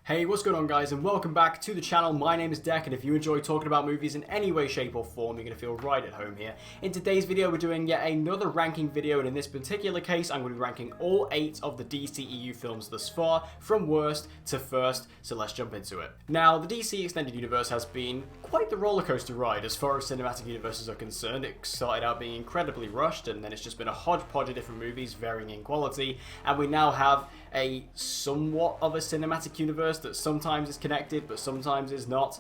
Hey, what's going on guys, and welcome back to the channel. My name is Deck, and if you enjoy talking about movies in any way, shape or form, you're going to feel right at home here. In today's video, we're doing yet another ranking video, and in this particular case, I'm going to be ranking all 8 of the DCEU films thus far, from worst to first, so let's jump into it. Now, the DC Extended Universe has been quite the rollercoaster ride as far as cinematic universes are concerned. It started out being incredibly rushed, and then it's just been a hodgepodge of different movies, varying in quality, and we now have a somewhat of a cinematic universe that sometimes is connected but sometimes is not,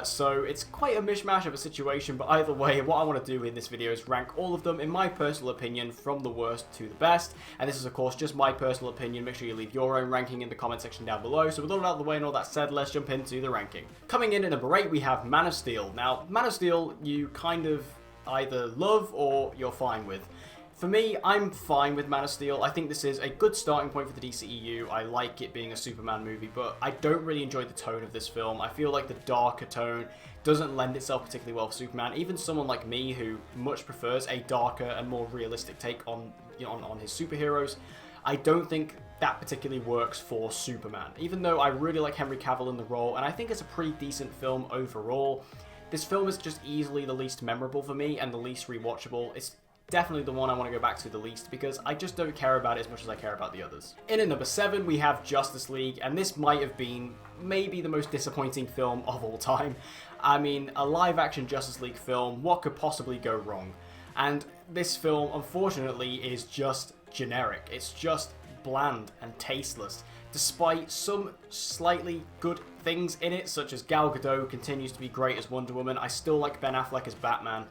so it's quite a mishmash of a situation. But either way, what I want to do in this video is rank all of them in my personal opinion from the worst to the best, and this is of course just my personal opinion. Make sure you leave your own ranking in the comment section down below. So with all that out of the way and all that said, let's jump into the ranking. Coming in at number 8 we have Man of Steel. Now Man of Steel you kind of either love or you're fine with. For me, I'm fine with Man of Steel. I think this is a good starting point for the DCEU. I like it being a Superman movie, but I don't really enjoy the tone of this film. I feel like the darker tone doesn't lend itself particularly well for Superman. Even someone like me who much prefers a darker and more realistic take on, on his superheroes, I don't think that particularly works for Superman. Even though I really like Henry Cavill in the role, and I think it's a pretty decent film overall, this film is just easily the least memorable for me and the least rewatchable. It's definitely the one I want to go back to the least because I just don't care about it as much as I care about the others. In at number 7 we have Justice League, and this might have been maybe the most disappointing film of all time. I mean, a live action Justice League film, what could possibly go wrong? And this film unfortunately is just generic. It's just bland and tasteless. Despite some slightly good things in it, such as Gal Gadot continues to be great as Wonder Woman, I still like Ben Affleck as Batman.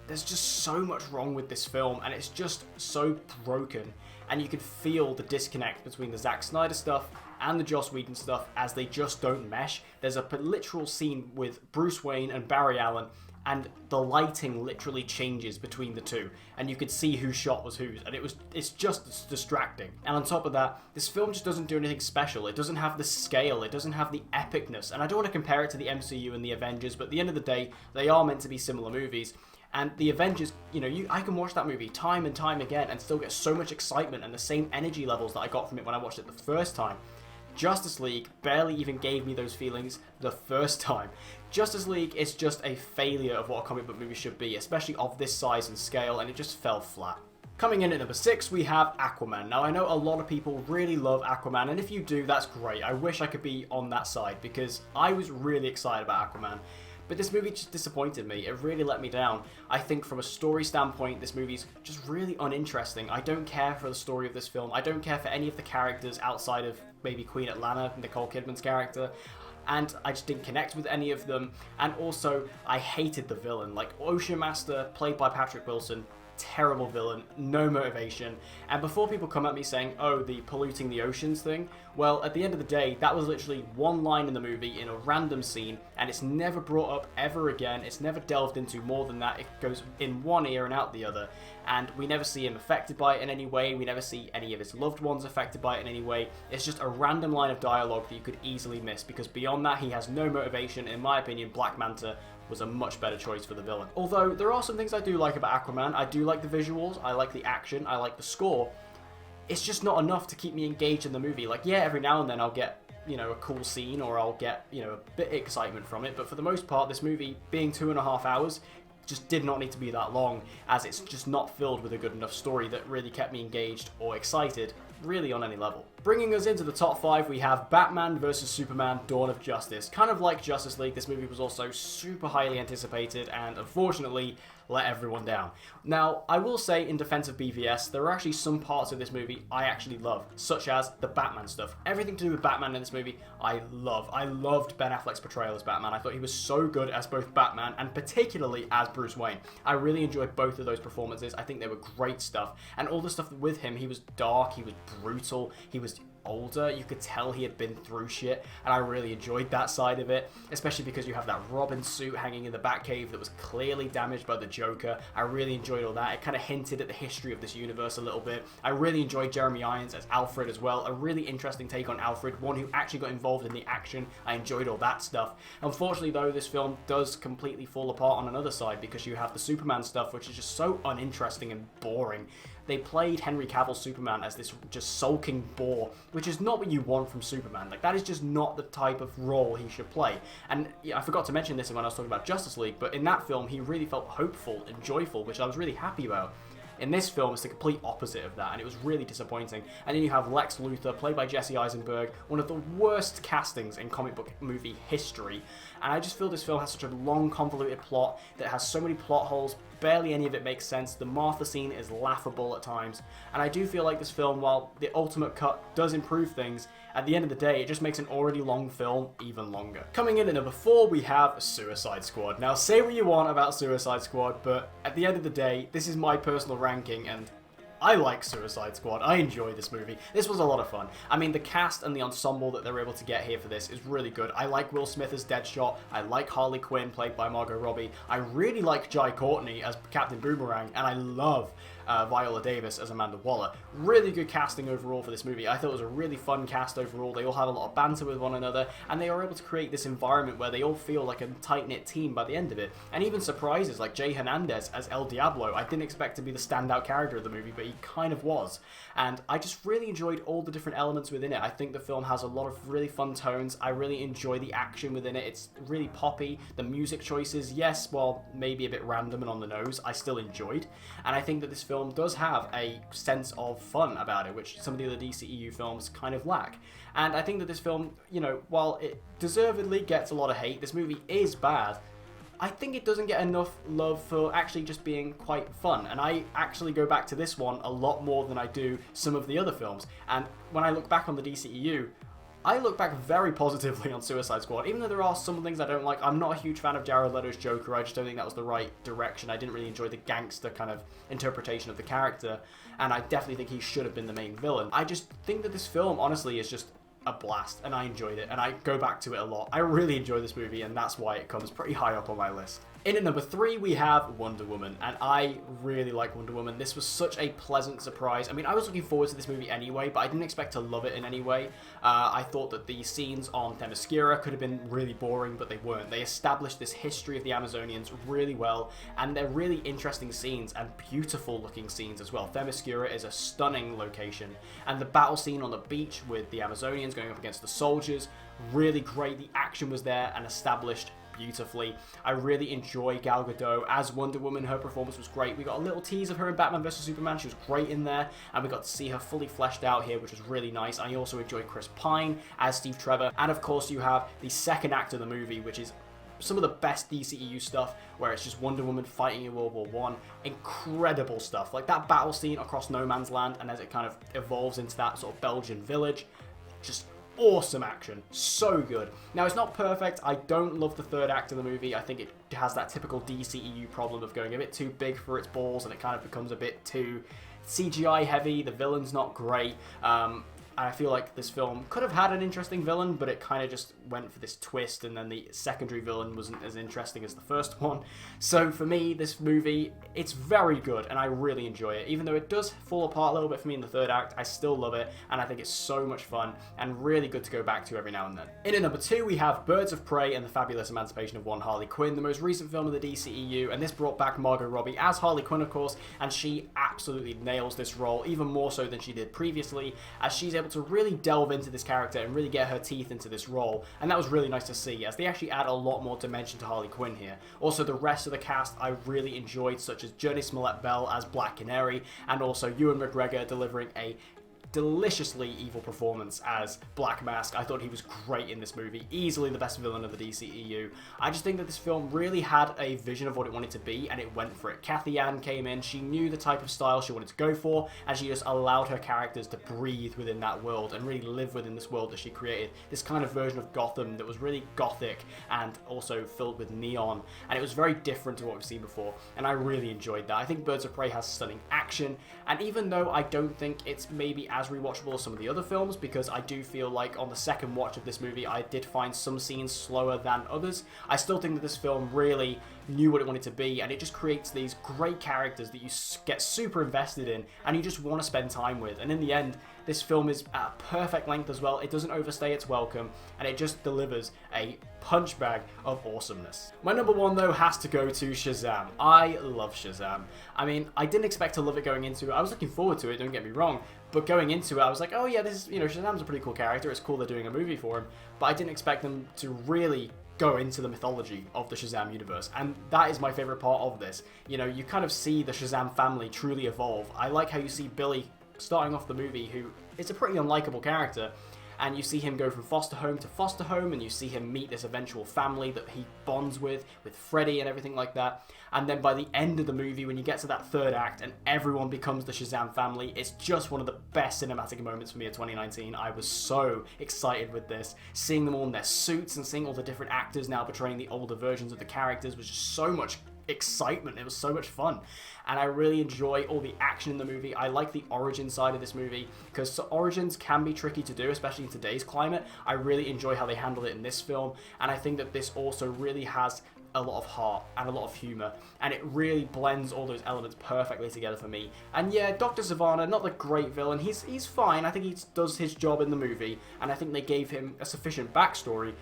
There's just so much wrong with this film, and it's just so broken, and you can feel the disconnect between the Zack Snyder stuff and the Joss Whedon stuff as they just don't mesh. There's a literal scene with Bruce Wayne and Barry Allen, and the lighting literally changes between the two, and you could see whose shot was whose, and it's just distracting. And on top of that, this film just doesn't do anything special. It doesn't have the scale, it doesn't have the epicness, and I don't want to compare it to the MCU and the Avengers, but at the end of the day, they are meant to be similar movies. And the Avengers, I can watch that movie time and time again and still get so much excitement and the same energy levels that I got from it when I watched it the first time. Justice League barely even gave me those feelings the first time. Justice League is just a failure of what a comic book movie should be, especially of this size and scale, and it just fell flat. Coming in at number 6, we have Aquaman. Now, I know a lot of people really love Aquaman, and if you do, that's great. I wish I could be on that side because I was really excited about Aquaman. But this movie just disappointed me. It really let me down. I think from a story standpoint, this movie's just really uninteresting. I don't care for the story of this film. I don't care for any of the characters outside of maybe Queen Atlanta, Nicole Kidman's character. And I just didn't connect with any of them. And also, I hated the villain. Like, Ocean Master, played by Patrick Wilson, terrible villain, no motivation. And before people come at me saying, oh, the polluting the oceans thing, well, at the end of the day, that was literally one line in the movie in a random scene, and it's never brought up ever again. It's never delved into more than that. It goes in one ear and out the other, and we never see him affected by it in any way. We never see any of his loved ones affected by it in any way. It's just a random line of dialogue that you could easily miss, because beyond that, he has no motivation. In my opinion, Black Manta was a much better choice for the villain. Although, there are some things I do like about Aquaman. I do like the visuals, I like the action, I like the score. It's just not enough to keep me engaged in the movie. Like, yeah, every now and then I'll get, a cool scene, or I'll get, a bit of excitement from it, but for the most part, this movie, being 2.5 hours, just did not need to be that long, as it's just not filled with a good enough story that really kept me engaged or excited, really on any level. Bringing us into the top 5, we have Batman vs Superman: Dawn of Justice. Kind of like Justice League, this movie was also super highly anticipated and unfortunately let everyone down. Now, I will say in defense of BVS, there are actually some parts of this movie I actually love, such as the Batman stuff. Everything to do with Batman in this movie, I love. I loved Ben Affleck's portrayal as Batman. I thought he was so good as both Batman and particularly as Bruce Wayne. I really enjoyed both of those performances. I think they were great stuff. And all the stuff with him, he was dark, he was brutal, he was older, you could tell he had been through shit, and I really enjoyed that side of it, especially because you have that Robin suit hanging in the Batcave that was clearly damaged by the Joker. I really enjoyed all that. It kind of hinted at the history of this universe a little bit. I really enjoyed Jeremy Irons as Alfred as well, a really interesting take on Alfred, one who actually got involved in the action. I enjoyed all that stuff. Unfortunately though, this film does completely fall apart on another side because you have the Superman stuff, which is just so uninteresting and boring. They played Henry Cavill's Superman as this just sulking bore which is not what you want from Superman. Like, that is just not the type of role he should play. And yeah, I forgot to mention this when I was talking about Justice League, but in that film, he really felt hopeful and joyful, which I was really happy about. In this film, it's the complete opposite of that, and it was really disappointing. And then you have Lex Luthor, played by Jesse Eisenberg, one of the worst castings in comic book movie history. And I just feel this film has such a long, convoluted plot that has so many plot holes, barely any of it makes sense. The Martha scene is laughable at times. And I do feel like this film, while the ultimate cut does improve things, at the end of the day, it just makes an already long film even longer. Coming in at number 4, we have Suicide Squad. Now, say what you want about Suicide Squad, but at the end of the day, this is my personal ranking, and I like Suicide Squad. I enjoy this movie. This was a lot of fun. I mean, the cast and the ensemble that they're able to get here for this is really good. I like Will Smith as Deadshot. I like Harley Quinn, played by Margot Robbie. I really like Jai Courtney as Captain Boomerang, and I love Viola Davis as Amanda Waller. Really good casting overall for this movie. I thought it was a really fun cast overall. They all have a lot of banter with one another, and they are able to create this environment where they all feel like a tight-knit team by the end of it. And even surprises like Jay Hernandez as El Diablo. I didn't expect to be the standout character of the movie, but he kind of was. And I just really enjoyed all the different elements within it. I think the film has a lot of really fun tones. I really enjoy the action within it. It's really poppy. The music choices, yes, well, maybe a bit random and on the nose, I still enjoyed. And I think that this film does have a sense of fun about it, which some of the other DCEU films kind of lack. And I think that this film, you know, while it deservedly gets a lot of hate, this movie is bad, I think it doesn't get enough love for actually just being quite fun. And I actually go back to this one a lot more than I do some of the other films. And when I look back on the DCEU, I look back very positively on Suicide Squad, even though there are some things I don't like. I'm not a huge fan of Jared Leto's Joker. I just don't think that was the right direction. I didn't really enjoy the gangster kind of interpretation of the character, and I definitely think he should have been the main villain. I just think that this film, honestly, is just a blast, and I enjoyed it, and I go back to it a lot. I really enjoy this movie, and that's why it comes pretty high up on my list. In at number 3, we have Wonder Woman, and I really like Wonder Woman. This was such a pleasant surprise. I mean, I was looking forward to this movie anyway, but I didn't expect to love it in any way. I thought that the scenes on Themyscira could have been really boring, but they weren't. They established this history of the Amazonians really well, and they're really interesting scenes and beautiful looking scenes as well. Themyscira is a stunning location, and the battle scene on the beach with the Amazonians going up against the soldiers, really great. The action was there and established beautifully. I really enjoy Gal Gadot as Wonder Woman. Her performance was great. We got a little tease of her in Batman vs Superman. She was great in there, and we got to see her fully fleshed out here, which was really nice. I also enjoyed Chris Pine as Steve Trevor, and of course you have the second act of the movie, which is some of the best DCEU stuff, where it's just Wonder Woman fighting in World War I. Incredible stuff. Like that battle scene across No Man's Land, and as it kind of evolves into that sort of Belgian village, just awesome action. So good. Now, it's not perfect. I don't love the third act of the movie. I think it has that typical DCEU problem of going a bit too big for its balls, and it kind of becomes a bit too CGI heavy. The villain's not great. I feel like this film could have had an interesting villain, but it kind of just went for this twist, and then the secondary villain wasn't as interesting as the first one. So for me, this movie, it's very good, and I really enjoy it. Even though it does fall apart a little bit for me in the third act, I still love it, and I think it's so much fun, and really good to go back to every now and then. In at number 2, we have Birds of Prey and the Fabulous Emancipation of One Harley Quinn, the most recent film of the DCEU, and this brought back Margot Robbie as Harley Quinn, of course, and she absolutely nails this role, even more so than she did previously, as she's able to really delve into this character and really get her teeth into this role, and that was really nice to see, as they actually add a lot more dimension to Harley Quinn here. Also, the rest of the cast I really enjoyed, such as Journey Smollett-Bell as Black Canary, and also Ewan McGregor delivering a deliciously evil performance as Black Mask. I thought he was great in this movie, easily the best villain of the DCEU. I just think that this film really had a vision of what it wanted to be, and it went for it. Kathy Ann came in, she knew the type of style she wanted to go for, and she just allowed her characters to breathe within that world and really live within this world that she created. This kind of version of Gotham that was really gothic and also filled with neon, and it was very different to what we've seen before, and I really enjoyed that. I think Birds of Prey has stunning action, and even though I don't think it's maybe as rewatchable as some of the other films, because I do feel like on the second watch of this movie I did find some scenes slower than others, I still think that this film really knew what it wanted to be, and it just creates these great characters that you get super invested in and you just want to spend time with. And in the end, this film is at a perfect length as well. It doesn't overstay its welcome, and it just delivers a punch bag of awesomeness. My number one, though, has to go to Shazam. I love Shazam. I mean, I didn't expect to love it going into it. I was looking forward to it, don't get me wrong, but going into it, I was like, oh yeah, this is, Shazam's a pretty cool character. It's cool they're doing a movie for him, but I didn't expect them to really go into the mythology of the Shazam universe, and that is my favorite part of this. You kind of see the Shazam family truly evolve. I like how you see Billy starting off the movie, who is a pretty unlikable character, and you see him go from foster home to foster home, and you see him meet this eventual family that he bonds with Freddy and everything like that. And then by the end of the movie, when you get to that third act and everyone becomes the Shazam family, it's just one of the best cinematic moments for me of 2019. I was so excited with this. Seeing them all in their suits and seeing all the different actors now portraying the older versions of the characters was just so much excitement. It was so much fun, and I really enjoy all the action in the movie. I like the origin side of this movie, because origins can be tricky to do, especially in today's climate. I really enjoy how they handled it in this film, and I think that this also really has a lot of heart and a lot of humor, and it really blends all those elements perfectly together for me. And yeah, Dr. Sivana, not the great villain, he's fine. I think he does his job in the movie, and I think they gave him a sufficient backstory.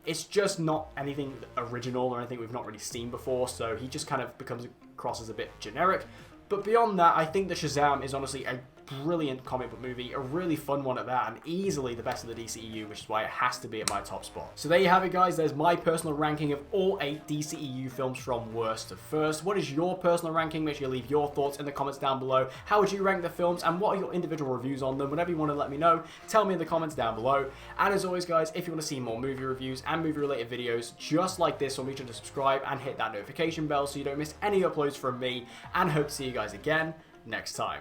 It's just not anything original or anything we've not really seen before, so he just kind of becomes across as a bit generic. But beyond that, I think that Shazam is honestly a brilliant comic book movie, a really fun one at that, and easily the best of the DCEU, which is why it has to be at my top spot. So there you have it, guys. There's my personal ranking of all 8 DCEU films from worst to first. What is your personal ranking? Make sure you leave your thoughts in the comments down below. How would you rank the films, and what are your individual reviews on them? Whatever you want to let me know, tell me in the comments down below. And as always, guys, if you want to see more movie reviews and movie related videos just like this one, make sure to subscribe and hit that notification bell so you don't miss any uploads from me, and hope to see you guys again next time.